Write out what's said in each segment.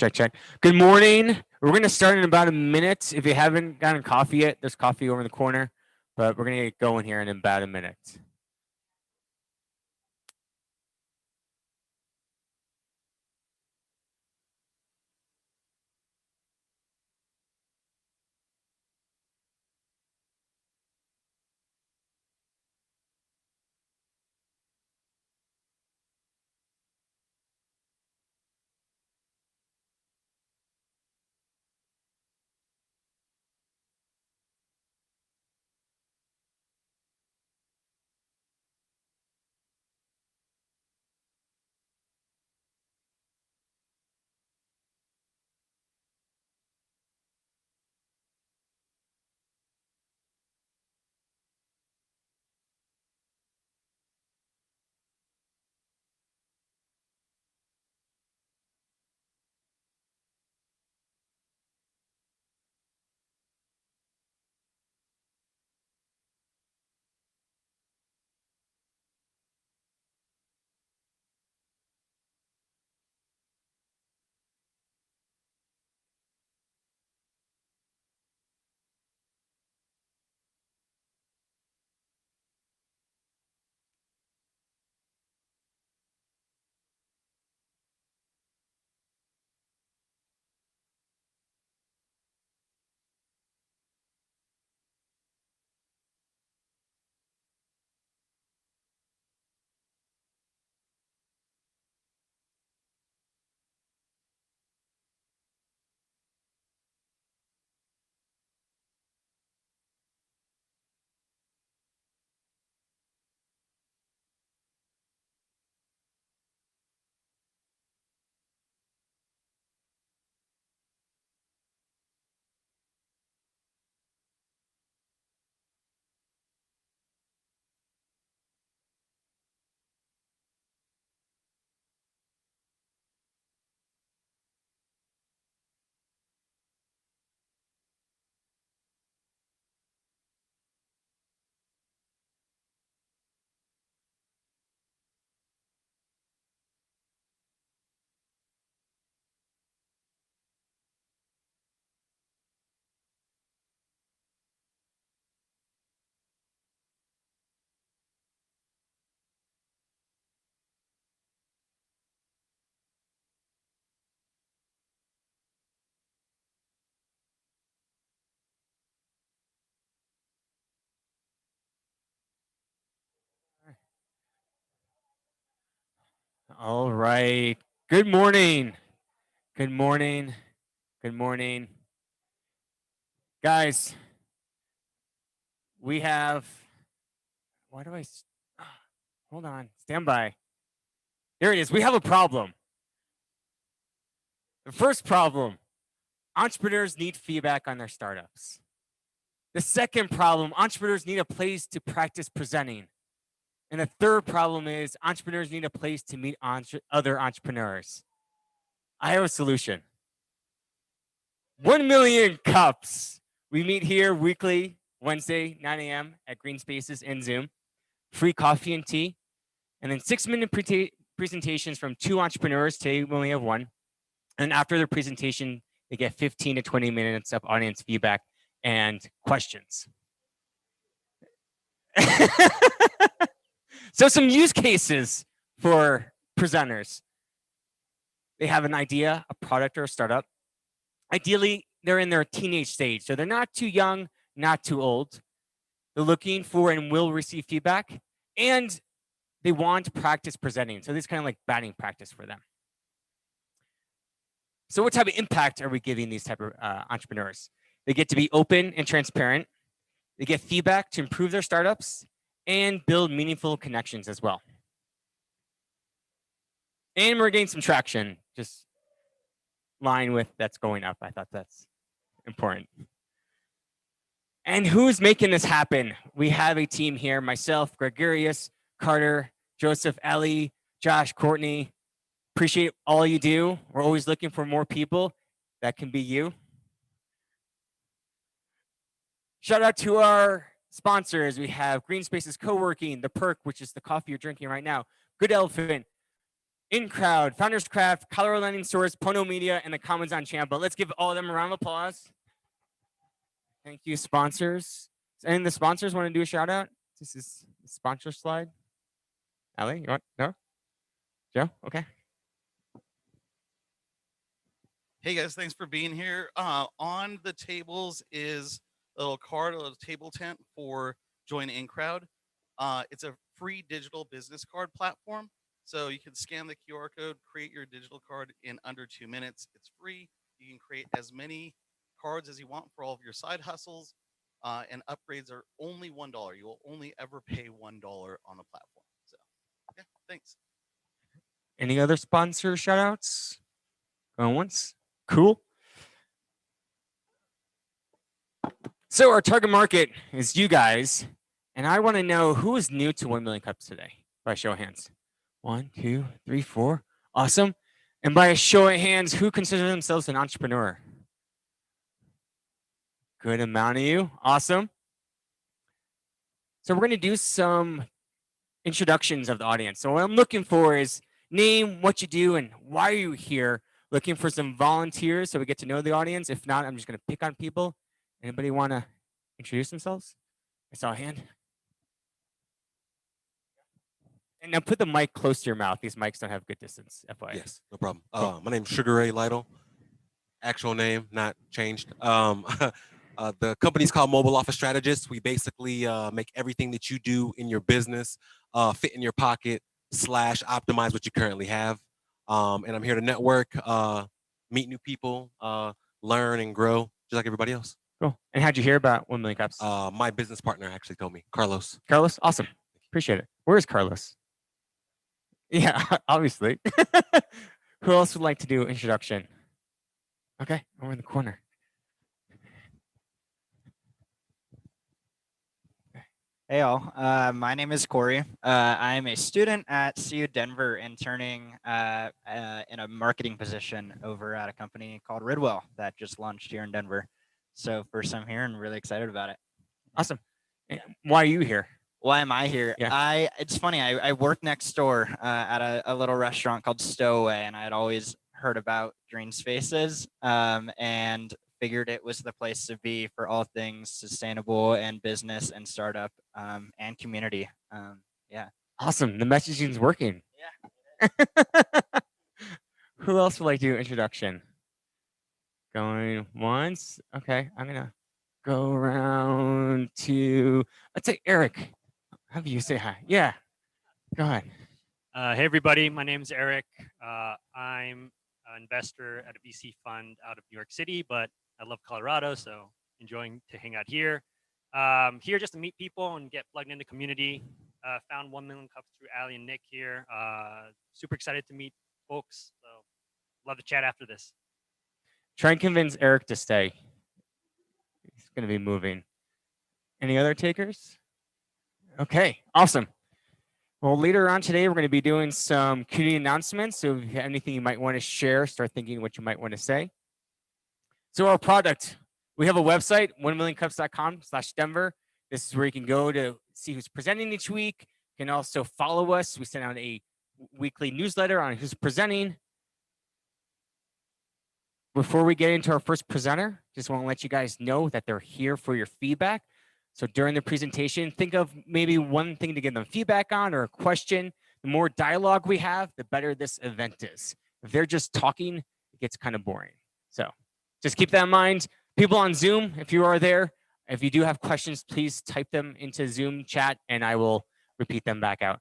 check, check. Good morning. We're going to start in about a minute. If you haven't gotten coffee yet, there's coffee over in the corner, but we're going to get going here in about a minute. All right. Good morning. Good morning. Good morning. Guys, we have, why do I, hold on, stand by. There it is. We have a problem. The first problem, entrepreneurs need feedback on their startups. The second problem, entrepreneurs need a place to practice presenting. And the third problem is entrepreneurs need a place to meet other entrepreneurs. I have a solution. 1 million cups. We meet here weekly, Wednesday, 9 a.m. at Green Spaces in Zoom. Free coffee and tea. And then 6-minute presentations from 2 entrepreneurs. Today we only have 1. And after their presentation, they get 15 to 20 minutes of audience feedback and questions. So some use cases for presenters. They have an idea, a product, or a startup. Ideally, they're in their teenage stage. So they're not too young, not too old. They're looking for and will receive feedback. And they want to practice presenting. So this is kind of like batting practice for them. So what type of impact are we giving these type of entrepreneurs? They get to be open and transparent. They get feedback to improve their startups and build meaningful connections as well. And we're getting some traction, just line with that's going up. I thought that's important. And who's making this happen? We have a team here, myself, Gregarious, Carter, Joseph, Ellie, Josh, Courtney. Appreciate all you do. We're always looking for more people. That can be you. Shout out to our sponsors. We have Green Spaces Co-working, The Perk, which is the coffee you're drinking right now, Good Elephant, In Crowd, Founders Craft, Colorado Lending Source, Pono Media, and the Commons on Champ. But let's give all of them a round of applause. Thank you, sponsors. And the sponsors want to do a shout out? This is the sponsor slide. Ellie, you want? No? Joe? Okay. Hey guys, thanks for being here. On the tables is a little card, a little table tent for Join In Crowd. It's a free digital business card platform. So you can scan the QR code, create your digital card in under 2 minutes. It's free. You can create as many cards as you want for all of your side hustles. And upgrades are only $1. You will only ever pay $1 on the platform. So yeah, thanks. Any other sponsor shout outs? Going once? Cool. So our target market is you guys, and I want to know who is new to 1 million cups today by show of hands. 1, 2, 3, 4. Awesome. And by a show of hands, who considers themselves an entrepreneur? Good amount of you. Awesome. So we're going to do some introductions of the audience. So what I'm looking for is name, what you do, and why are you here. Looking for some volunteers so we get to know the audience. If not, I'm just going to pick on people. Anybody want to introduce themselves? I saw a hand. And now put the mic close to your mouth. These mics don't have good distance, FYI. Yes, no problem. Cool. My name's Sugar Ray Lytle. Actual name, not changed. The company's called Mobile Office Strategist. We basically make everything that you do in your business fit in your pocket / optimize what you currently have. And I'm here to network, meet new people, learn and grow, just like everybody else. Cool. And how'd you hear about 1 million cups? My business partner actually told me, Carlos. Carlos? Awesome. Appreciate it. Where is Carlos? Yeah, obviously. Who else would like to do introduction? Okay, over in the corner. Hey all, my name is Corey. I'm a student at CU Denver, interning in a marketing position over at a company called Ridwell that just launched here in Denver. So first I'm here and really excited about it. Awesome. Yeah. Why are you here? Why am I here? Yeah. It's funny, I work next door at a little restaurant called Stowaway, and I had always heard about Green Spaces and figured it was the place to be for all things sustainable and business and startup and community. Yeah. Awesome. The messaging's working. Yeah. Who else would like to do introduction? Going once. Okay, I'm gonna go around to, let's say Eric. Have you say hi? Yeah. Go ahead. Hey everybody, my name is Eric. I'm an investor at a VC fund out of New York City, but I love Colorado, so enjoying to hang out here. Here just to meet people and get plugged into community. Found 1 million cups through Ali and Nick here. Super excited to meet folks. So love to chat after this. Try and convince Eric to stay. He's gonna be moving. Any other takers? Okay, awesome. Well, later on today, we're going to be doing some community announcements. So if you have anything you might want to share, start thinking what you might want to say. So our product, we have a website, 1millioncups.com/Denver. This is where you can go to see who's presenting each week. You can also follow us. We send out a weekly newsletter on who's presenting. Before we get into our first presenter, just want to let you guys know that they're here for your feedback. So during the presentation, think of maybe one thing to give them feedback on or a question. The more dialogue we have, the better this event is. If they're just talking, it gets kind of boring. So just keep that in mind. People on Zoom, if you are there, if you do have questions, please type them into Zoom chat and I will repeat them back out.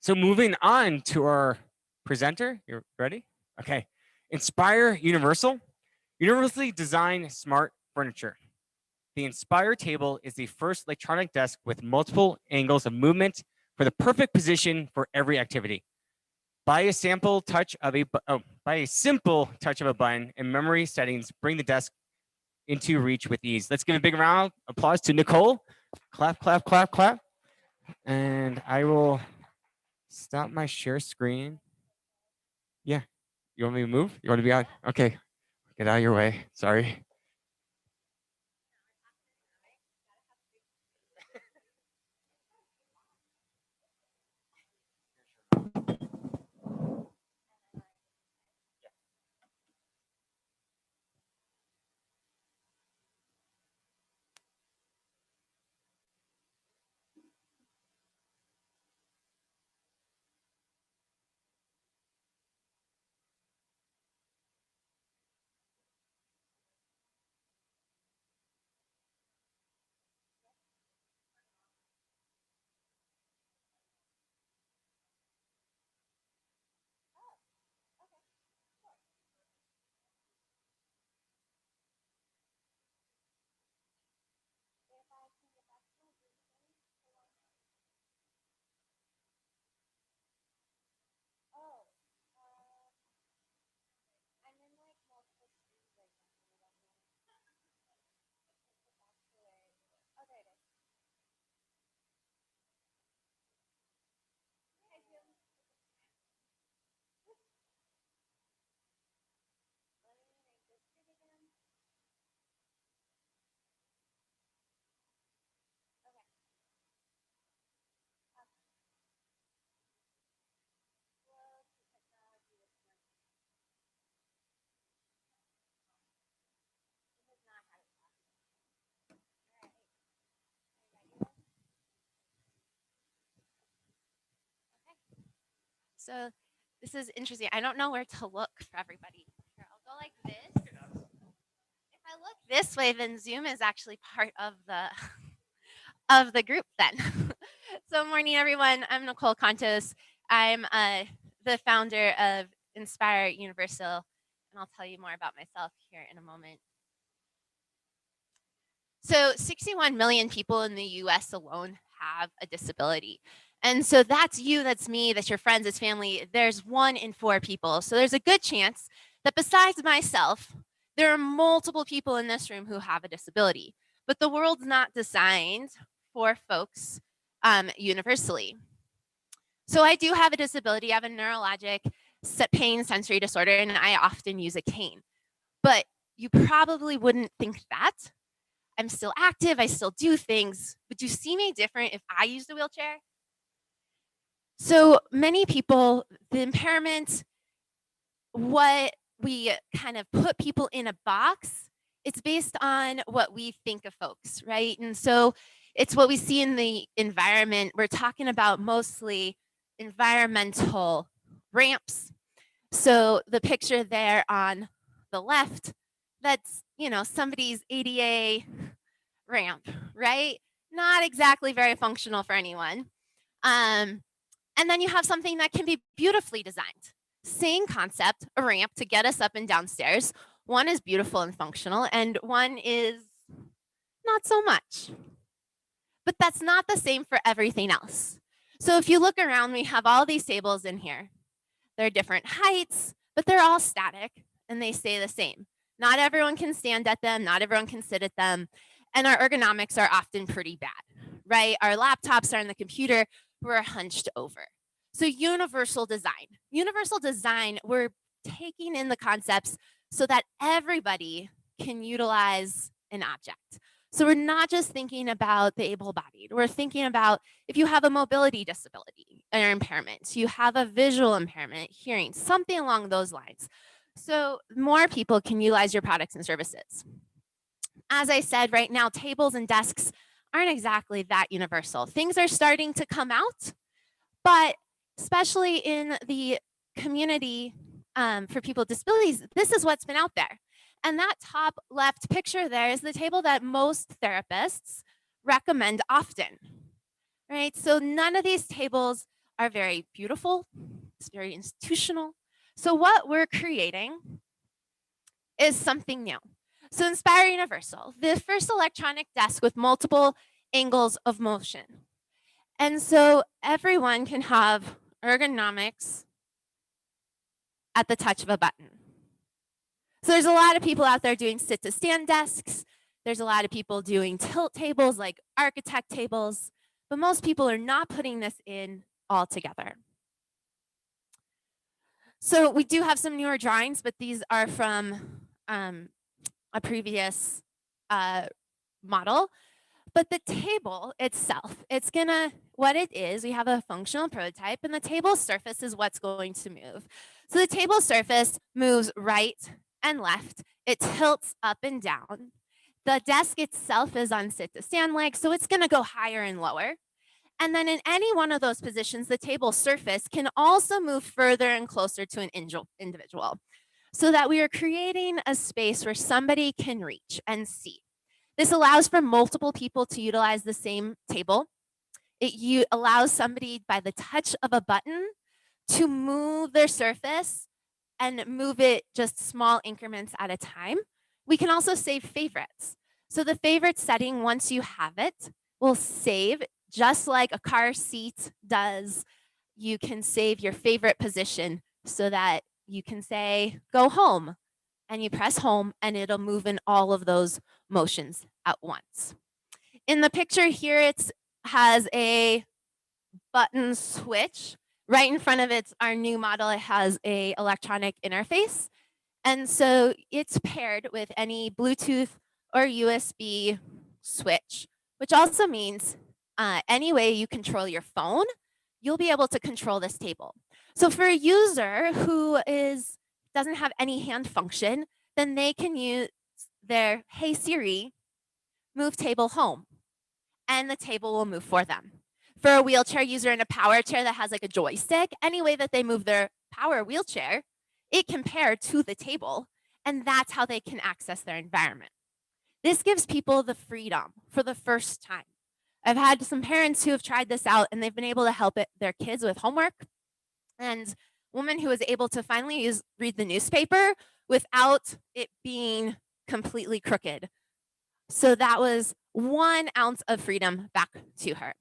So moving on to our presenter, you ready? Okay. Inspire Universal. Universally designed smart furniture. The Inspire table is the first electronic desk with multiple angles of movement for the perfect position for every activity. By a simple touch of a button and memory settings, bring the desk into reach with ease. Let's give a big round of applause to Nicole. Clap, clap, clap, clap. And I will stop my share screen. Yeah. You want me to move? You want to be out? Okay. Get out of your way. Sorry. So this is interesting. I don't know where to look for everybody. Here, I'll go like this. If I look this way, then Zoom is actually part of the of the group then. So morning everyone, I'm Nicole Contos. I'm the founder of Inspire Universal, and I'll tell you more about myself here in a moment. So 61 million people in the US alone have a disability. And so that's you, that's me, that's your friends, that's family. There's 1 in 4 people. So there's a good chance that besides myself, there are multiple people in this room who have a disability. But the world's not designed for folks universally. So I do have a disability. I have a neurologic pain sensory disorder, and I often use a cane. But you probably wouldn't think that. I'm still active, I still do things. Would you see me different if I used a wheelchair? So many people, the impairment, what we kind of put people in a box, it's based on what we think of folks, right? And so it's what we see in the environment. We're talking about mostly environmental ramps. So the picture there on the left, that's, you know, somebody's ADA ramp, right? Not exactly very functional for anyone. And then you have something that can be beautifully designed. Same concept, a ramp to get us up and downstairs. One is beautiful and functional, and one is not so much. But that's not the same for everything else. So if you look around, we have all these tables in here. They're different heights, but they're all static and they stay the same. Not everyone can stand at them, not everyone can sit at them, and our ergonomics are often pretty bad, right? Our laptops are in the computer, we're hunched over. So universal design, we're taking in the concepts so that everybody can utilize an object. So we're not just thinking about the able-bodied, we're thinking about if you have a mobility disability or impairment, you have a visual impairment, hearing, something along those lines. So more people can utilize your products and services. As I said, right now, tables and desks aren't exactly that universal. Things are starting to come out, but especially in the community for people with disabilities, this is what's been out there. And that top left picture there is the table that most therapists recommend often, right? So none of these tables are very beautiful. It's very institutional. So what we're creating is something new. So Inspire Universal, the first electronic desk with multiple angles of motion. And so everyone can have ergonomics at the touch of a button. So there's a lot of people out there doing sit to stand desks. There's a lot of people doing tilt tables like architect tables, but most people are not putting this in all together. So we do have some newer drawings, but these are from a previous model. But the table itself, it's gonna, what it is, we have a functional prototype, and the table surface is what's going to move. So the table surface moves right and left. It tilts up and down. The desk itself is on sit to stand legs, so it's gonna go higher and lower. And then in any one of those positions, the table surface can also move further and closer to an individual, so that we are creating a space where somebody can reach and see. This allows for multiple people to utilize the same table. It allows somebody by the touch of a button to move their surface and move it just small increments at a time. We can also save favorites. So the favorite setting, once you have it, will save just like a car seat does. You can save your favorite position so that you can say, go home, and you press home and it'll move in all of those motions at once. In the picture here, it has a button switch. Right in front of it's our new model. It has a electronic interface. And so it's paired with any Bluetooth or USB switch, which also means any way you control your phone, you'll be able to control this table. So for a user who doesn't have any hand function, then they can use their Hey Siri, move table home, and the table will move for them. For a wheelchair user in a power chair that has like a joystick, any way that they move their power wheelchair, it can pair to the table, and that's how they can access their environment. This gives people the freedom for the first time. I've had some parents who have tried this out and they've been able to help their kids with homework. And a woman who was able to finally read the newspaper without it being completely crooked. So that was 1 ounce of freedom back to her.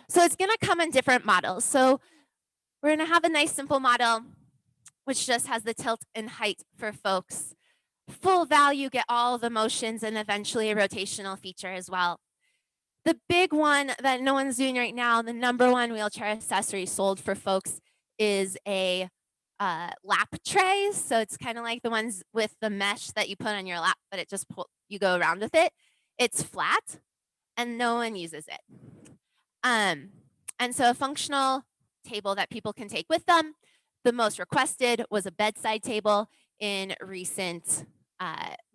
So it's gonna come in different models. So we're gonna have a nice simple model, which just has the tilt and height for folks. Full value, get all the motions, and eventually a rotational feature as well. The big one that no one's doing right now, the #1 wheelchair accessory sold for folks is a lap tray. So it's kind of like the ones with the mesh that you put on your lap, but it just you go around with it. It's flat and no one uses it. And so a functional table that people can take with them. The most requested was a bedside table in recent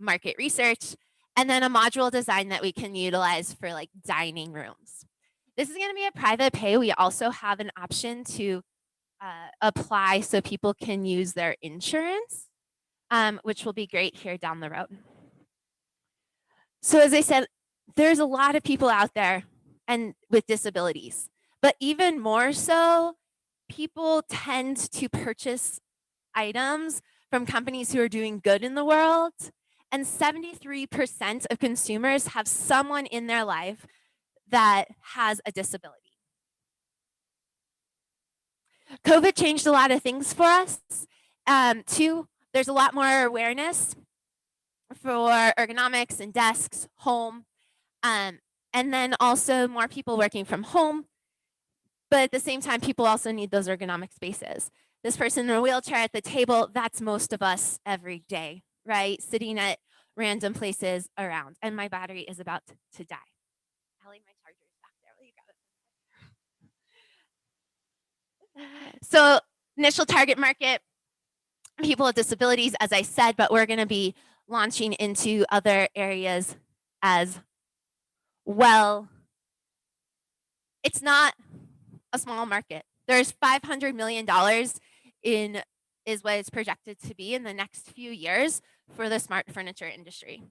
market research, and then a module design that we can utilize for like dining rooms. This is going to be a private pay. We also have an option to apply so people can use their insurance, which will be great here down the road. So as I said, there's a lot of people out there and with disabilities, but even more so, people tend to purchase items from companies who are doing good in the world, and 73% of consumers have someone in their life that has a disability. COVID changed a lot of things for us. Two, there's a lot more awareness for ergonomics and desks, home, and then also more people working from home. But at the same time, people also need those ergonomic spaces. This person in a wheelchair at the table, that's most of us every day, right? Sitting at random places around. And my battery is about to die. Ellie, my charger is back there. You got it. So initial target market, people with disabilities, as I said, but we're going to be launching into other areas as well. It's not a small market. There's $500 million is what it's projected to be in the next few years for the smart furniture industry.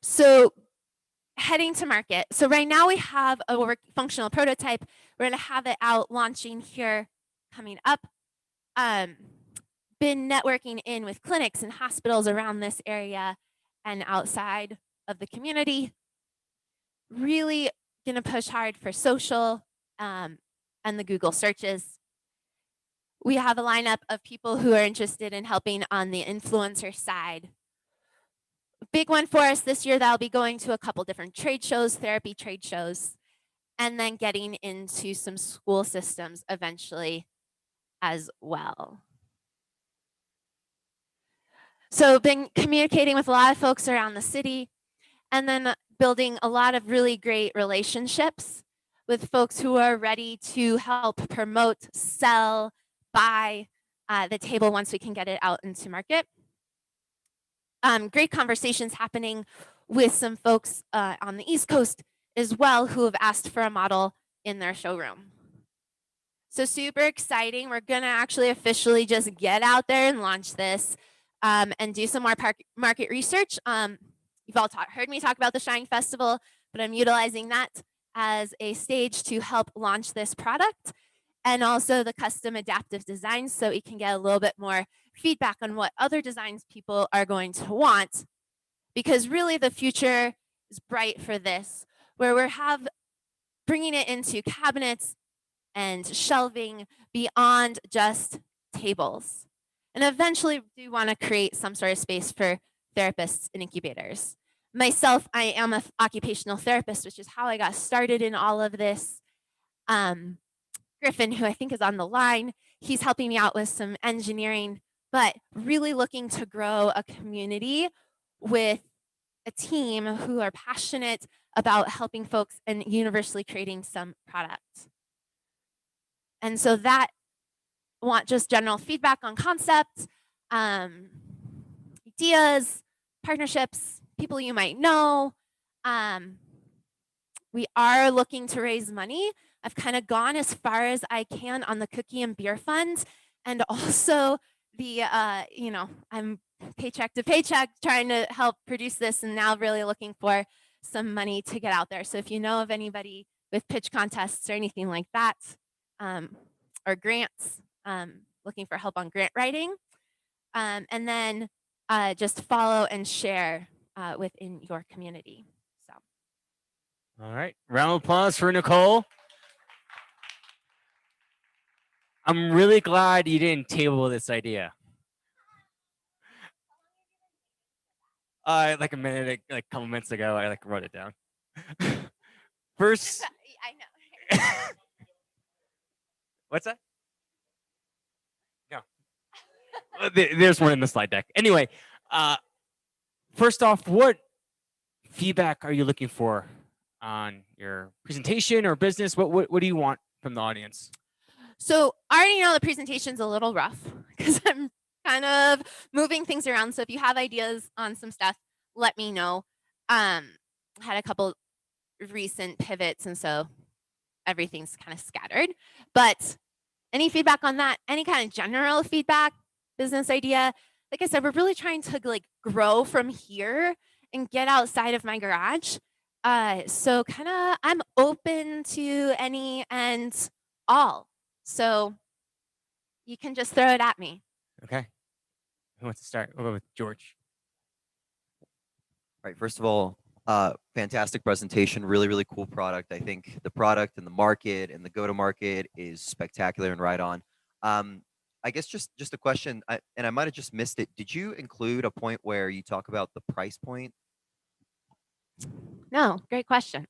So heading to market. So right now we have a functional prototype. We're going to have it out launching here coming up. Been networking in with clinics and hospitals around this area and outside of the community. Really going to push hard for social and the Google searches. We have a lineup of people who are interested in helping on the influencer side. Big one for us this year, that'll be going to a couple different trade shows, therapy trade shows, and then getting into some school systems eventually as well. So been communicating with a lot of folks around the city, and then building a lot of really great relationships with folks who are ready to help promote, sell, buy the table once we can get it out into market. Great conversations happening with some folks on the East Coast as well who have asked for a model in their showroom. So super exciting. We're gonna actually officially just get out there and launch this and do some more market research. You've all heard me talk about the Shine Festival, but I'm utilizing that as a stage to help launch this product, and also the custom adaptive designs so we can get a little bit more feedback on what other designs people are going to want, because really the future is bright for this, where we're bringing it into cabinets and shelving beyond just tables. And eventually we do want to create some sort of space for therapists and incubators. Myself, I am an occupational therapist, which is how I got started in all of this. Griffin, who I think is on the line, he's helping me out with some engineering, but really looking to grow a community with a team who are passionate about helping folks and universally creating some product. And so that want just general feedback on concepts, ideas, partnerships, people you might know, we are looking to raise money. I've kind of gone as far as I can on the cookie and beer fund, and also the I'm paycheck to paycheck trying to help produce this, and now really looking for some money to get out there. So if you know of anybody with pitch contests or anything like that, or grants, looking for help on grant writing, and then just follow and share within your community. So. All right, round of applause for Nicole. I'm really glad you didn't table this idea. Like a minute, like a couple minutes ago, I like wrote it down. First, I know. what's that? No. There's one in the slide deck. Anyway, first off, what feedback are you looking for on your presentation or business? What do you want from the audience? So I already know the presentation's a little rough because I'm kind of moving things around. So if you have ideas on some stuff, let me know. I had a couple recent pivots, and so everything's kind of scattered. But any feedback on that? Any kind of general feedback, business idea? Like I said, we're really trying to like grow from here and get outside of my garage. So kind of I'm open to any and all. So you can just throw it at me. Okay. Who wants to start? We'll go with George. All right, first of all, fantastic presentation, really, really cool product. I think the product and the market and the go-to-market is spectacular and right on. I guess just a question, and I might have just missed it. Did you include a point where you talk about the price point? No, great question.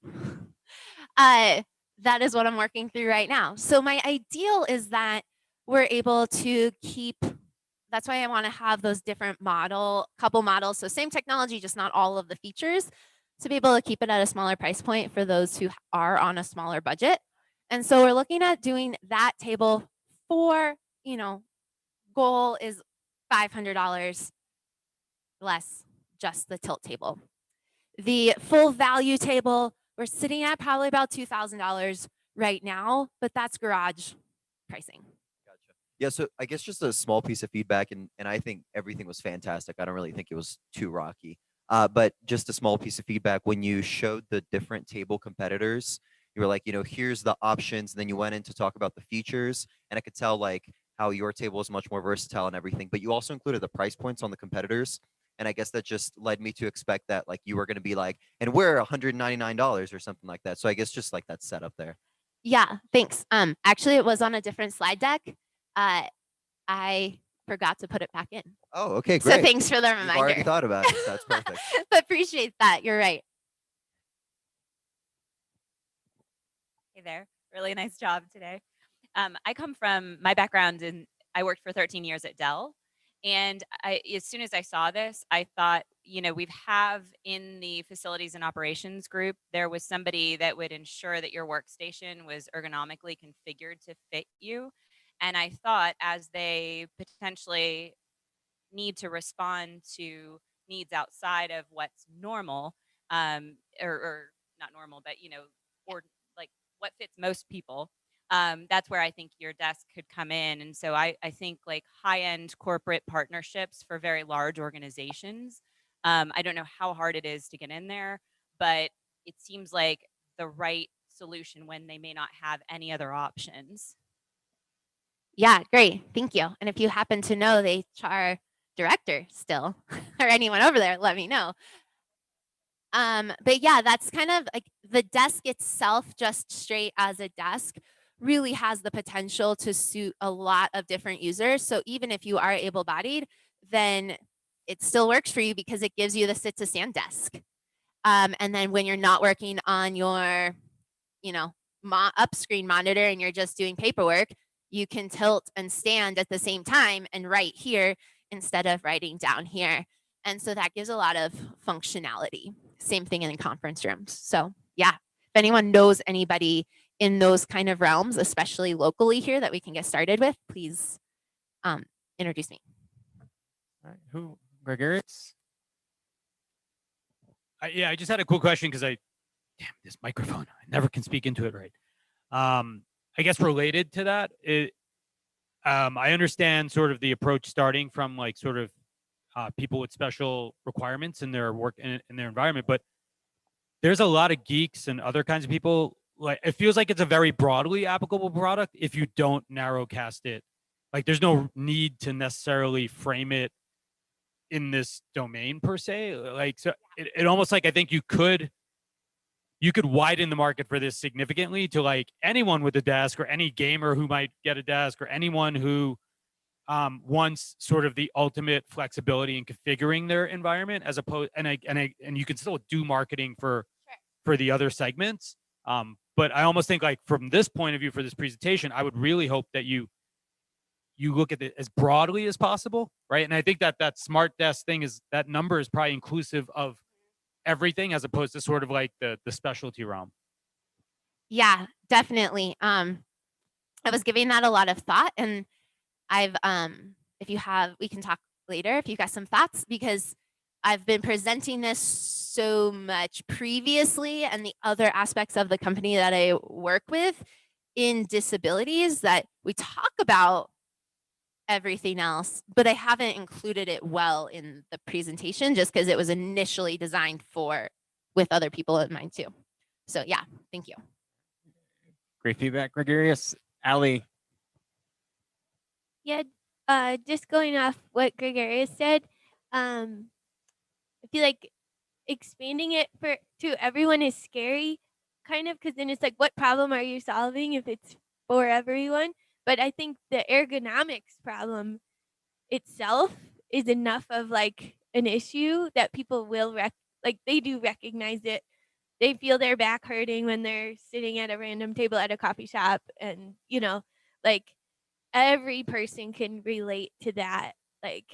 That is what I'm working through right now. So my ideal is that we're able to keep, that's why I want to have those different couple models. So same technology, just not all of the features, to be able to keep it at a smaller price point for those who are on a smaller budget. And so we're looking at doing that table for, goal is $500 less just the tilt table. The full value table, we're sitting at probably about $2,000 right now, but that's garage pricing. Gotcha. Yeah, so I guess just a small piece of feedback, and I think everything was fantastic. I don't really think it was too rocky. But just a small piece of feedback, when you showed the different table competitors, you were like, here's the options, and then you went in to talk about the features, and I could tell like how your table is much more versatile and everything, but you also included the price points on the competitors. And I guess that just led me to expect that like you were going to be like, and we're $199 or something like that. So I guess just like that setup there. Yeah, thanks. Actually, it was on a different slide deck. I forgot to put it back in. Oh, okay, great. So thanks for the reminder. You've already thought about it. So that's perfect. Appreciate that. You're right. Hey there. Really nice job today. I come from my background in, I worked for 13 years at Dell. And as soon as I saw this, I thought, we'd have in the facilities and operations group, there was somebody that would ensure that your workstation was ergonomically configured to fit you. And I thought as they potentially need to respond to needs outside of what's normal, or not normal, but, or like what fits most people, that's where I think your desk could come in. And so I think like high-end corporate partnerships for very large organizations. I don't know how hard it is to get in there, but it seems like the right solution when they may not have any other options. Yeah, great. Thank you. And if you happen to know the HR director still or anyone over there, let me know. But yeah, that's kind of like the desk itself, just straight as a desk, really has the potential to suit a lot of different users. So even if you are able-bodied, then it still works for you because it gives you the sit to stand desk. And then when you're not working on your, up screen monitor and you're just doing paperwork, you can tilt and stand at the same time and write here instead of writing down here. And so that gives a lot of functionality. Same thing in conference rooms. So yeah, if anyone knows anybody in those kind of realms, especially locally here that we can get started with, please introduce me. All right, who? Gregarious? Yeah, I just had a cool question because I damn, this microphone, I never can speak into it right. I guess related to that, I understand sort of the approach starting from like sort of people with special requirements in their work in their environment, but there's a lot of geeks and other kinds of people. Like it feels like it's a very broadly applicable product if you don't narrowcast it. Like there's no need to necessarily frame it in this domain per se. Like so it almost like I think you could widen the market for this significantly to like anyone with a desk or any gamer who might get a desk or anyone who wants sort of the ultimate flexibility in configuring their environment as opposed and you can still do marketing for the other segments. But I almost think like from this point of view for this presentation, I would really hope that you look at it as broadly as possible, right? And I think that smart desk thing that number is probably inclusive of everything as opposed to sort of like the specialty realm. Yeah, definitely. I was giving that a lot of thought, and I've we can talk later if you got some thoughts, because I've been presenting this so much previously and the other aspects of the company that I work with in disabilities that we talk about everything else, but I haven't included it well in the presentation just because it was initially designed with other people in mind too. So yeah, thank you. Great feedback, Gregarious. Allie. Yeah, just going off what Gregarious said, I feel like expanding it to everyone is scary, kind of, because then it's like, what problem are you solving if it's for everyone? But I think the ergonomics problem itself is enough of like an issue that people will they do recognize it. They feel their back hurting when they're sitting at a random table at a coffee shop, and like every person can relate to that. Like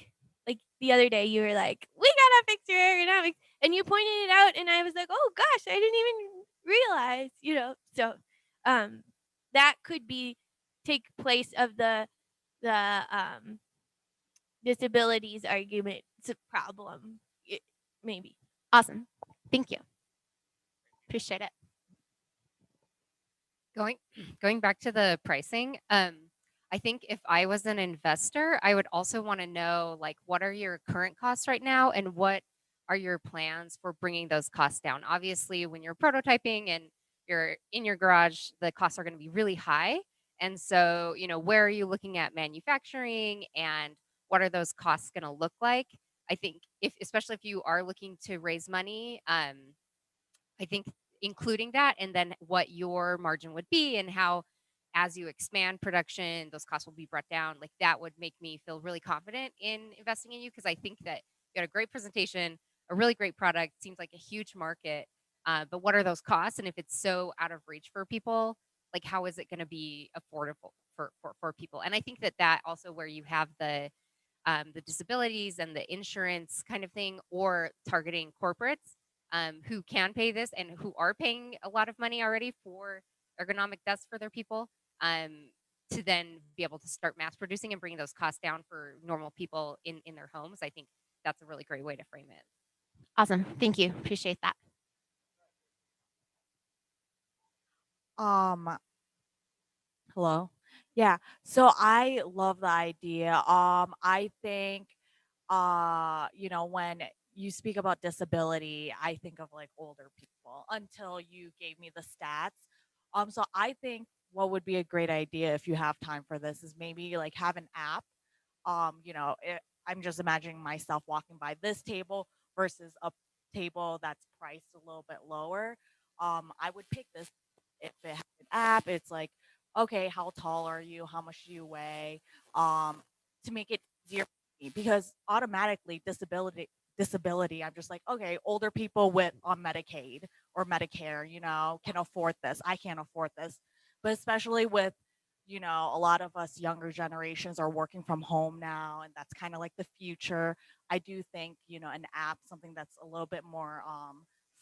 the other day you were like, we gotta fix your ergonomics, and you pointed it out, and I was like, oh gosh, I didn't even realize. So that could take place of the disabilities argument problem, maybe. Awesome. Thank you. Appreciate it. Going back to the pricing, I think if I was an investor, I would also want to know like what are your current costs right now and what are your plans for bringing those costs down. Obviously, when you're prototyping and you're in your garage, the costs are going to be really high. And so, where are you looking at manufacturing and what are those costs going to look like? I think especially if you are looking to raise money, I think including that and then what your margin would be and how as you expand production, those costs will be brought down. Like that would make me feel really confident in investing in you because I think that you got a great presentation, a really great product, seems like a huge market. But what are those costs? And if it's so out of reach for people, like how is it going to be affordable for people? And I think that also where you have the disabilities and the insurance kind of thing, or targeting corporates who can pay this and who are paying a lot of money already for ergonomic desks for their people, to then be able to start mass producing and bringing those costs down for normal people in their homes. I think that's a really great way to frame it. Awesome. Thank you. Appreciate that. Hello. Yeah. So I love the idea. I think when you speak about disability, I think of like older people until you gave me the stats. So I think what would be a great idea if you have time for this is maybe like have an app. I'm just imagining myself walking by this table versus a table that's priced a little bit lower. I would pick this if it has an app. It's like, okay, how tall are you? How much do you weigh? To make it easier for me, because automatically disability, I'm just like, okay, older people on Medicaid or Medicare, can afford this. I can't afford this. But especially with, a lot of us younger generations are working from home now, and that's kind of like the future. I do think, an app, something that's a little bit more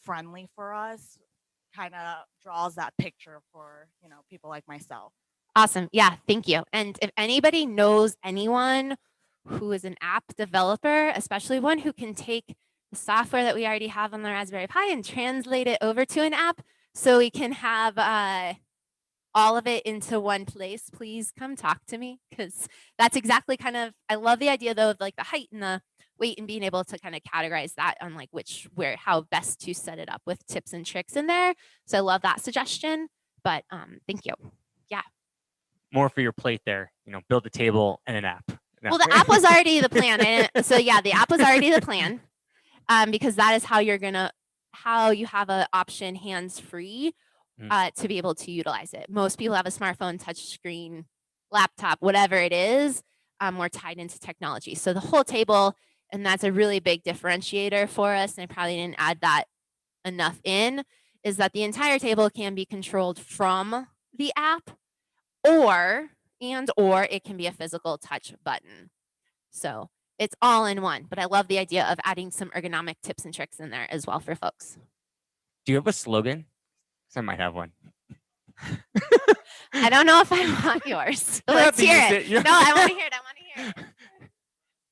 friendly for us, kind of draws that picture for, people like myself. Awesome. Yeah, thank you. And if anybody knows anyone who is an app developer, especially one who can take the software that we already have on the Raspberry Pi and translate it over to an app, so we can have all of it into one place, please come talk to me, because that's exactly kind of, I love the idea though of like the height and the weight and being able to kind of categorize that on like how best to set it up with tips and tricks in there. So I love that suggestion, but thank you. Yeah. More for your plate there, build a table and an app. No. Well, the app was already the plan. So yeah, the app was already the plan, because that is how you have an option hands-free to be able to utilize it. Most people have a smartphone, touch screen, laptop, whatever it is, we're tied into technology. So the whole table, and that's a really big differentiator for us, and I probably didn't add that enough in, is that the entire table can be controlled from the app, or it can be a physical touch button. So it's all in one, but I love the idea of adding some ergonomic tips and tricks in there as well for folks. Do you have a slogan? Because I might have one. I don't know if I want yours. Let's hear it. No, I want to hear it. I want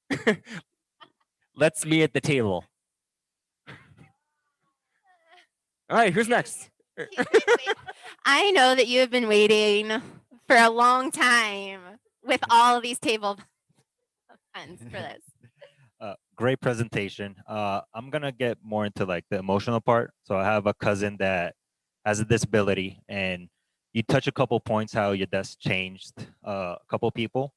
to hear it. Let's meet at the table. All right, who's next? I know that you have been waiting for a long time with all of these table puns for this. Great presentation. I'm gonna get more into like the emotional part. So I have a cousin that has a disability, and you touch a couple points how your desk changed a couple people.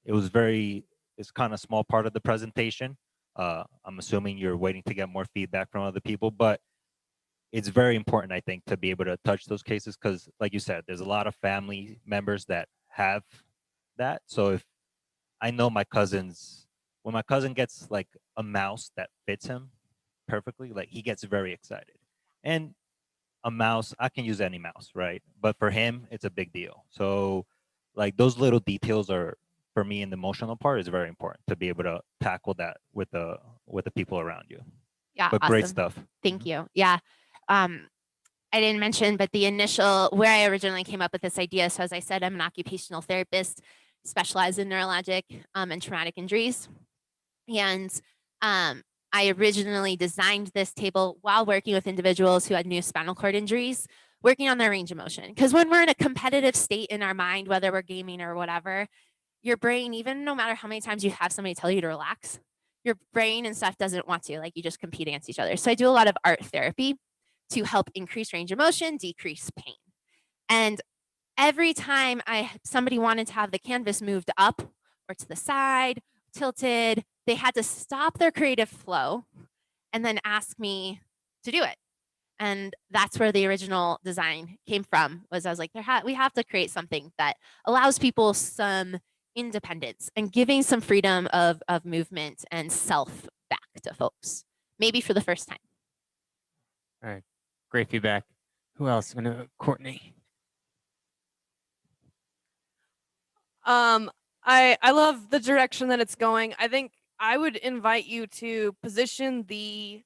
It's kind of small part of the presentation. I'm assuming you're waiting to get more feedback from other people, but it's very important, I think, to be able to touch those cases because, like you said, there's a lot of family members that have that. So if I know when my cousin gets like a mouse that fits him perfectly, like he gets very excited. And a mouse, I can use any mouse, right? But for him, it's a big deal. So like those little details are, for me, in the emotional part is very important to be able to tackle that with the people around you. Yeah, but awesome. Great stuff. Thank you. Yeah. I didn't mention, but the initial, where I originally came up with this idea, so as I said, I'm an occupational therapist, specialized in neurologic and traumatic injuries. And I originally designed this table while working with individuals who had new spinal cord injuries, working on their range of motion. Because when we're in a competitive state in our mind, whether we're gaming or whatever, your brain, even no matter how many times you have somebody tell you to relax, your brain and stuff doesn't want to, like you just compete against each other. So I do a lot of art therapy to help increase range of motion, decrease pain. And every time somebody wanted to have the canvas moved up or to the side, tilted, they had to stop their creative flow and then ask me to do it. And that's where the original design came from, was I was like, we have to create something that allows people some independence and giving some freedom of movement and self back to folks, maybe for the first time. All right, great feedback. Who else? I'm gonna Courtney. I love the direction that it's going. I think I would invite you to position the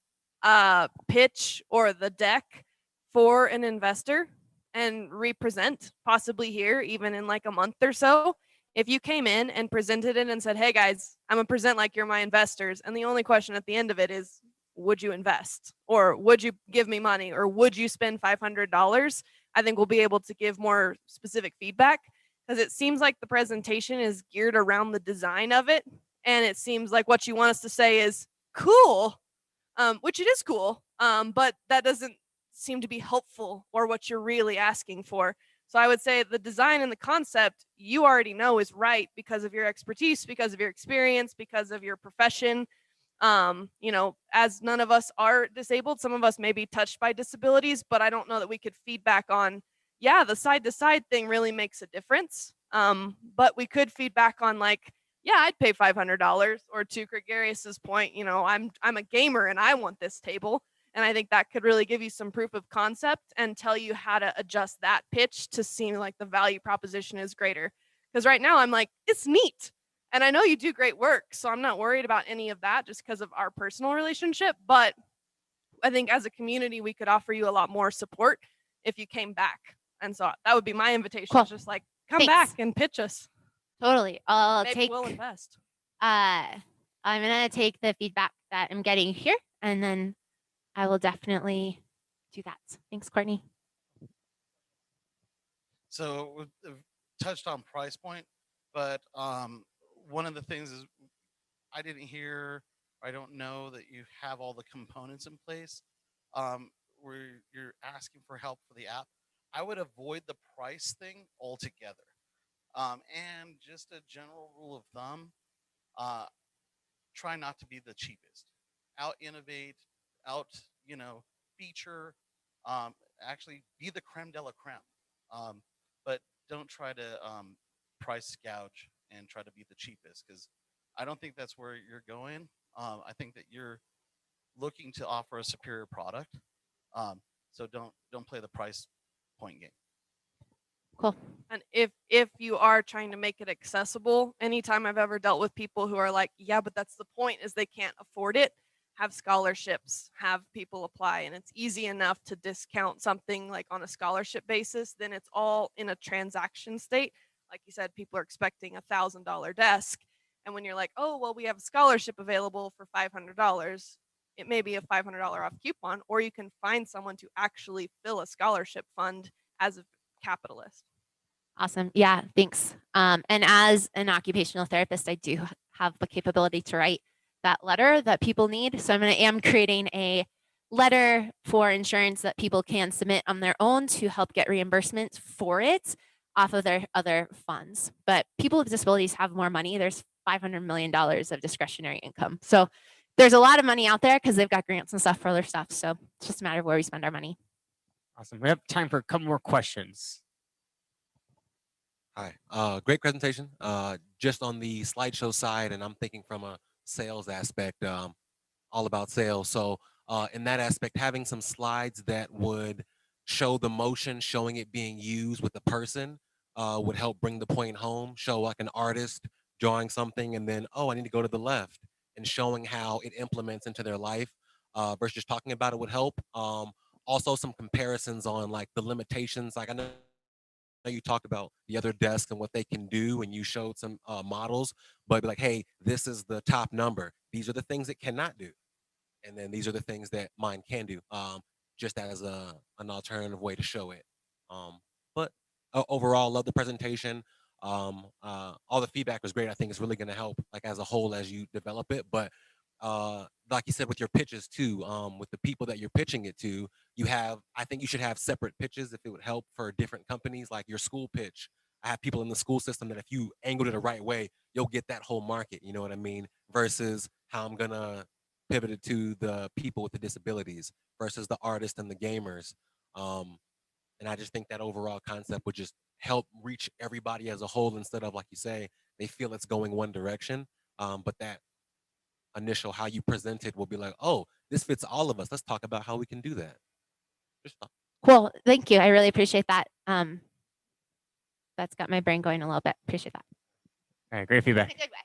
pitch or the deck for an investor and represent possibly here even in like a month or so. If you came in and presented it and said, hey guys, I'm gonna present like you're my investors, and the only question at the end of it is, would you invest, or would you give me money, or would you spend $500? I think we'll be able to give more specific feedback, because it seems like the presentation is geared around the design of it, and it seems like what you want us to say is cool, which it is cool, but that doesn't seem to be helpful or what you're really asking for. So I would say the design and the concept you already know is right because of your expertise, because of your experience, because of your profession. As none of us are disabled, some of us may be touched by disabilities, but I don't know that we could feedback on, yeah, the side to side thing really makes a difference. But we could feedback on like, yeah, I'd pay $500, or to Gregarius's point, I'm a gamer and I want this table. And I think that could really give you some proof of concept and tell you how to adjust that pitch to seem like the value proposition is greater. Because right now I'm like, it's neat. And I know you do great work, so I'm not worried about any of that just because of our personal relationship. But I think as a community, we could offer you a lot more support if you came back. And so that would be my invitation. Cool. Just like, come Thanks. back and pitch us. Totally. Maybe we'll invest. I'm going to take the feedback that I'm getting here, and then I will definitely do that. Thanks, Courtney. So we've touched on price point, but one of the things is I didn't hear, I don't know that you have all the components in place where you're asking for help for the app. I would avoid the price thing altogether. And just a general rule of thumb, uh, try not to be the cheapest. Out innovate, out, feature, actually be the creme de la creme. But don't try to price gouge and try to be the cheapest because I don't think that's where you're going. I think that you're looking to offer a superior product. So don't play the price point game. Cool. And if you are trying to make it accessible, anytime I've ever dealt with people who are like, yeah, but that's the point is they can't afford it, have scholarships, have people apply, and it's easy enough to discount something like on a scholarship basis, then it's all in a transaction state. Like you said, people are expecting $1,000 desk. And when you're like, oh, well, we have a scholarship available for $500, it may be a $500 off coupon, or you can find someone to actually fill a scholarship fund as a capitalist. Awesome. Yeah, thanks. And as an occupational therapist, I do have the capability to write that letter that people need. So I am creating a letter for insurance that people can submit on their own to help get reimbursement for it off of their other funds. But people with disabilities have more money. There's $500 million of discretionary income. So there's a lot of money out there because they've got grants and stuff for other stuff. So it's just a matter of where we spend our money. Awesome. We have time for a couple more questions. Hi, great presentation. Just on the slideshow side, and I'm thinking from a sales aspect, all about sales. So in that aspect, having some slides that would show the motion, showing it being used with the person would help bring the point home. Show like an artist drawing something and then, oh, I need to go to the left, and showing how it implements into their life versus just talking about it would help. Also some comparisons on like the limitations. Like I know you talked about the other desks and what they can do, and you showed some models, but be like, hey, this is the top number. These are the things it cannot do, and then these are the things that mine can do. Just as an alternative way to show it. But overall, love the presentation. All the feedback was great. I think it's really going to help, like as a whole, as you develop it. But like you said, with your pitches too, with the people that you're pitching it to, I think you should have separate pitches if it would help for different companies, like your school pitch. I have people in the school system that if you angled it the right way, you'll get that whole market. You know what I mean? Versus how I'm gonna pivot it to the people with the disabilities versus the artists and the gamers. And I just think that overall concept would just help reach everybody as a whole instead of, like you say, they feel it's going one direction. But that initial how you present it will be like, oh, this fits all of us. Let's talk about how we can do that. Cool. Thank you. I really appreciate that. That's got my brain going a little bit. Appreciate that. All right, great feedback. In a good way.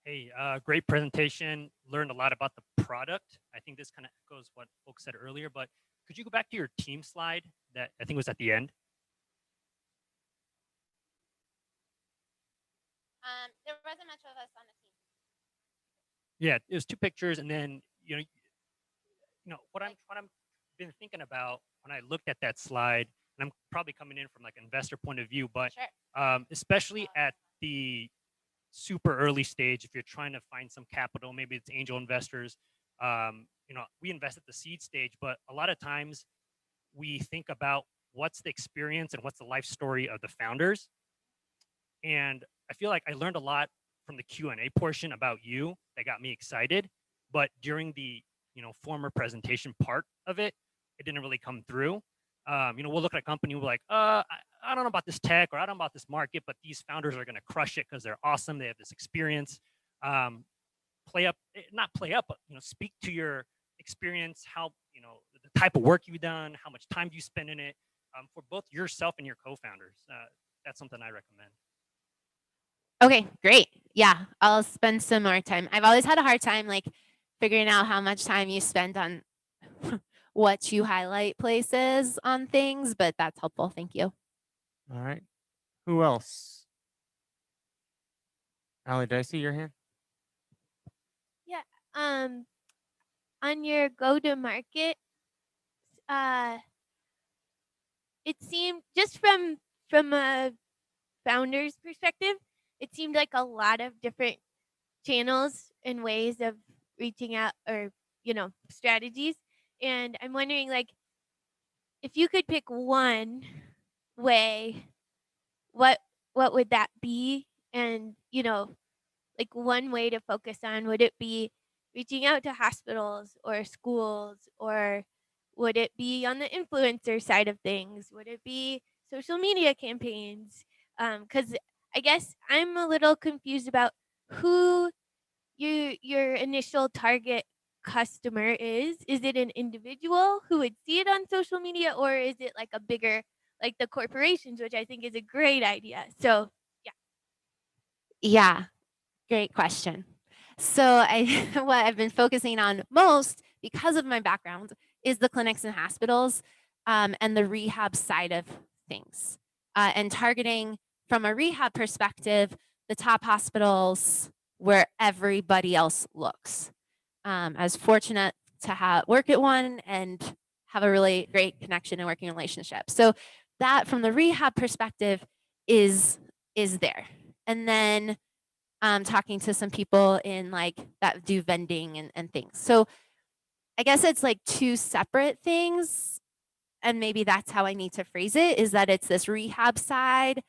Hey, great presentation. Learned a lot about the product. I think this kind of echoes what folks said earlier, but could you go back to your team slide that I think was at the end? There wasn't much of us on the team. Yeah, it was two pictures, and then what I'm been thinking about when I looked at that slide, and I'm probably coming in from like an investor point of view, but Sure. especially at the super early stage, if you're trying to find some capital, maybe it's angel investors. We invest at the seed stage, but a lot of times we think about what's the experience and what's the life story of the founders. And I feel like I learned a lot from the Q&A portion about you that got me excited, but during the former presentation part of it, it didn't really come through. We'll look at a company, we're like, I don't know about this tech or I don't know about this market, but these founders are going to crush it because they're awesome. They have this experience. Not play up, but speak to your experience, how the type of work you've done, how much time do you spend in it, for both yourself and your co-founders. That's something I recommend. Okay, great. Yeah, I'll spend some more time. I've always had a hard time like figuring out how much time you spend on what you highlight places on things, but that's helpful. Thank you. All right. Who else? Allie, did I see your hand? Yeah. on your go to market, it seemed just from a founder's perspective, it seemed like a lot of different channels and ways of reaching out, or strategies. And I'm wondering, like, if you could pick one way, what would that be? And like, one way to focus on, would it be reaching out to hospitals or schools, or would it be on the influencer side of things? Would it be social media campaigns? Because I guess I'm a little confused about who your initial target customer is. Is it an individual who would see it on social media, or is it like a bigger, like the corporations, which I think is a great idea? So yeah. Yeah, great question. So I what I've been focusing on most because of my background is the clinics and hospitals, and the rehab side of things, and targeting from a rehab perspective the top hospitals where everybody else looks. I was fortunate to work at one and have a really great connection and working relationship. So that from the rehab perspective is there. And then talking to some people in like that do vending and things. So I guess it's like two separate things. And maybe that's how I need to phrase it, is that it's this rehab side,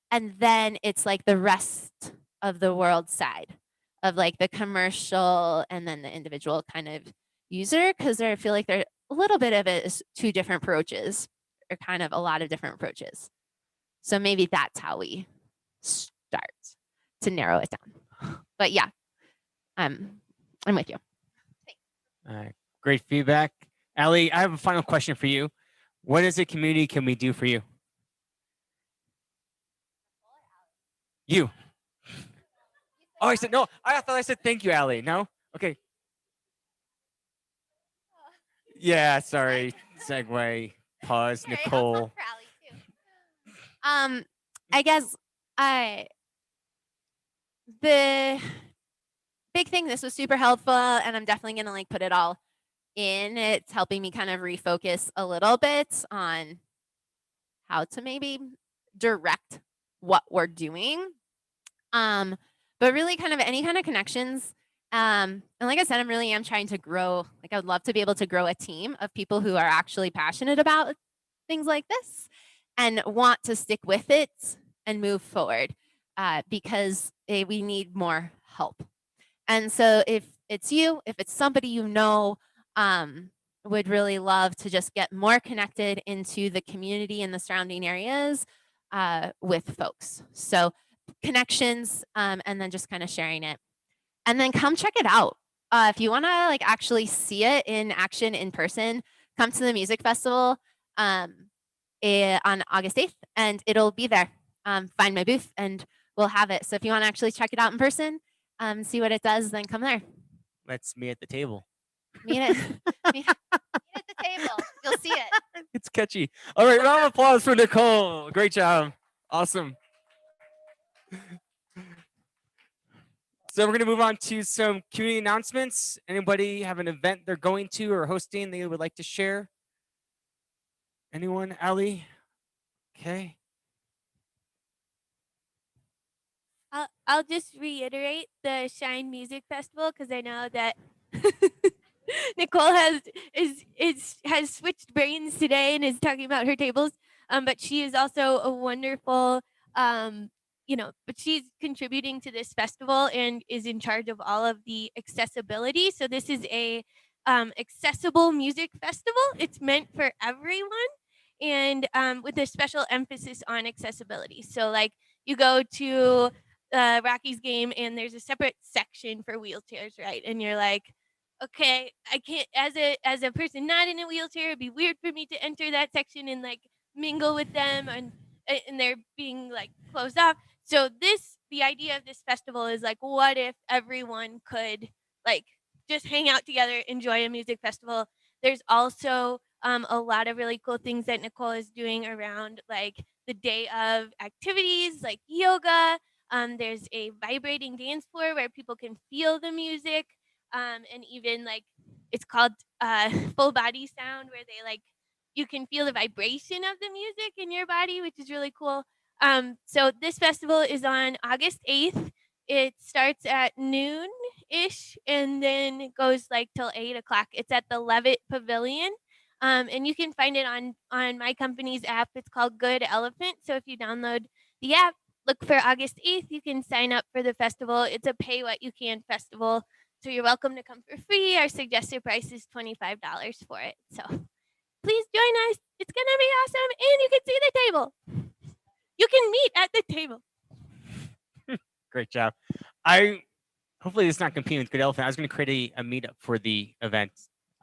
and then it's like the rest of the world side of like the commercial and then the individual kind of user, because I feel like there a little bit of it is two different approaches, or kind of a lot of different approaches. So maybe that's how we start to narrow it down. But yeah, I'm with you. All right. Great feedback. Allie, I have a final question for you. What as a community can we do for you? You. Oh, I said no. I thought I said thank you, Allie. No? Okay. Yeah, sorry. Segue. Pause, Nicole. I guess the big thing, this was super helpful, and I'm definitely gonna like put it all in. It's helping me kind of refocus a little bit on how to maybe direct what we're doing. But really kind of any kind of connections. And like I said, I'm really am trying to grow. Like I would love to be able to grow a team of people who are actually passionate about things like this and want to stick with it and move forward, because we need more help. And so if it's you, if it's somebody you know, would really love to just get more connected into the community and the surrounding areas with folks. So connections, and then just kind of sharing it. And then come check it out. If you want to like actually see it in action in person, come to the music festival on August 8th, and it'll be there. Find my booth and we'll have it. So if you want to actually check it out in person, see what it does, then come there. Let's meet at the table. Meet at the table. You'll see it. It's catchy. All right, round of applause for Nicole. Great job. Awesome. So we're going to move on to some community announcements. Anybody have an event they're going to or hosting they would like to share? Anyone? Allie? Okay. I'll just reiterate the Shine Music Festival, because I know that Nicole has switched brains today and is talking about her tables. But she is also a wonderful, but she's contributing to this festival and is in charge of all of the accessibility. So this is a accessible music festival. It's meant for everyone, and with a special emphasis on accessibility. So like you go to Rockies game and there's a separate section for wheelchairs, right? And you're like, okay, I can't, as a person not in a wheelchair, it'd be weird for me to enter that section and like mingle with them, and they're being like closed off. So the idea of this festival is like, what if everyone could like just hang out together, enjoy a music festival? There's also a lot of really cool things that Nicole is doing around like the day of activities like yoga. There's a vibrating dance floor where people can feel the music, and even like it's called full body sound, where they like you can feel the vibration of the music in your body, which is really cool. So this festival is on August 8th. It starts at noon ish and then it goes like till 8 o'clock. It's at the Levitt Pavilion. And you can find it on my company's app. It's called Good Elephant. So if you download the app, look for August 8th, you can sign up for the festival. It's a pay what you can festival. So you're welcome to come for free. Our suggested price is $25 for it. So please join us. It's going to be awesome. And you can see the table. You can meet at the table. Great job. Hopefully this is not competing with Good Elephant. I was going to create a meetup for the event.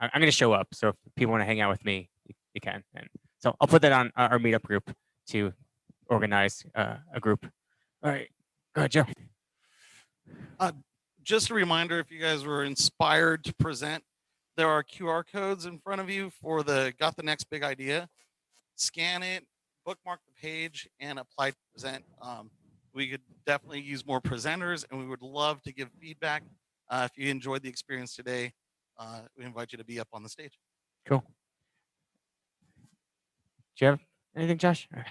I'm going to show up. So if people want to hang out with me, you can. And so I'll put that on our meetup group to organize a group. All right. Go ahead, Joe. Just a reminder, if you guys were inspired to present, there are QR codes in front of you for the Got the Next Big Idea. Scan it, bookmark the page, and apply to present. We could definitely use more presenters, and we would love to give feedback. If you enjoyed the experience today, we invite you to be up on the stage. Cool. Do you have anything, Josh? All right.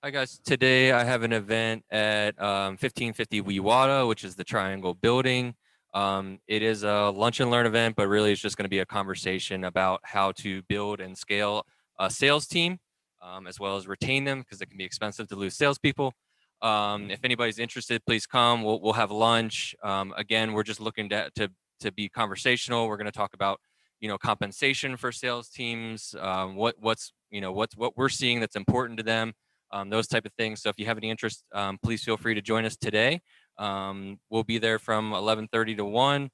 Hi guys, today I have an event at 1550 Weewata, which is the Triangle Building. It is a lunch and learn event, but really it's just going to be a conversation about how to build and scale a sales team, as well as retain them, because it can be expensive to lose salespeople. If anybody's interested, please come. We'll have lunch. Again, we're just looking to be conversational. We're going to talk about compensation for sales teams, what we're seeing that's important to them. Those type of things. So if you have any interest, please feel free to join us today. We'll be there from 11:30 to 1,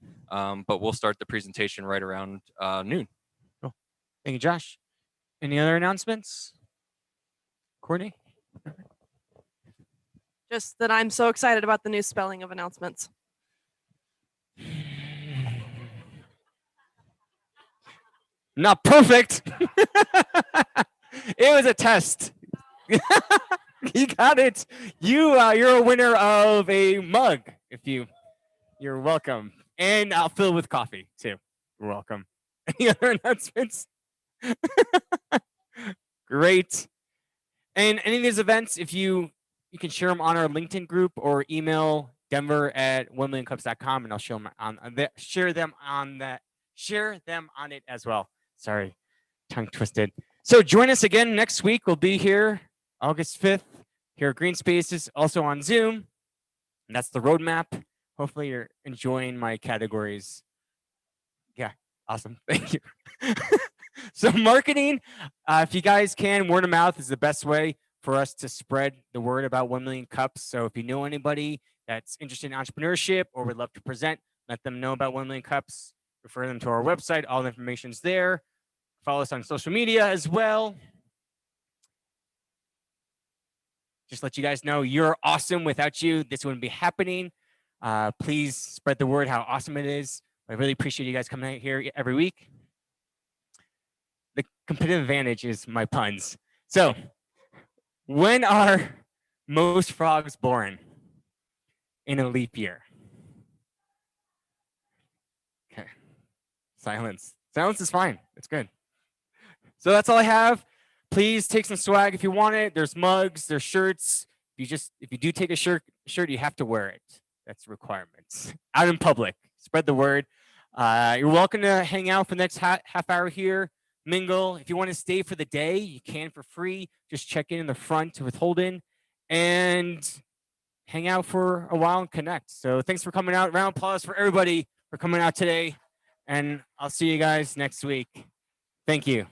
but we'll start the presentation right around noon. Cool. Thank you, Josh. Any other announcements? Courtney? Just that I'm so excited about the new spelling of announcements. Not perfect. It was a test. You got it. You're a winner of a mug. You're welcome, and I'll fill with coffee too. You're welcome. Any other announcements? Great. And any of these events, if you can share them on our LinkedIn group or email denver@1millioncups.com, and I'll show them share them on it as well. Sorry, tongue twisted. So join us again next week. We'll be here August 5th here at Green Spaces, also on Zoom. And that's the roadmap. Hopefully you're enjoying my categories. Yeah, awesome. Thank you. So marketing, if you guys can, word of mouth is the best way for us to spread the word about 1 Million Cups. So if you know anybody that's interested in entrepreneurship or would love to present, let them know about 1 Million Cups. Refer them to our website. All the information's there. Follow us on social media as well. Just let you guys know you're awesome. Without you, this wouldn't be happening. Please spread the word how awesome it is. I really appreciate you guys coming out here every week. The competitive advantage is my puns. So, when are most frogs born? In a leap year. Okay. Silence. Silence is fine. It's good. So that's all I have. Please take some swag if you want it. There's mugs, there's shirts. If you do take a shirt, you have to wear it. That's requirements. Out in public, spread the word. You're welcome to hang out for the next half hour here, mingle. If you want to stay for the day, you can for free. Just check in the front with Holden and hang out for a while and connect. So thanks for coming out. Round of applause for everybody for coming out today. And I'll see you guys next week. Thank you.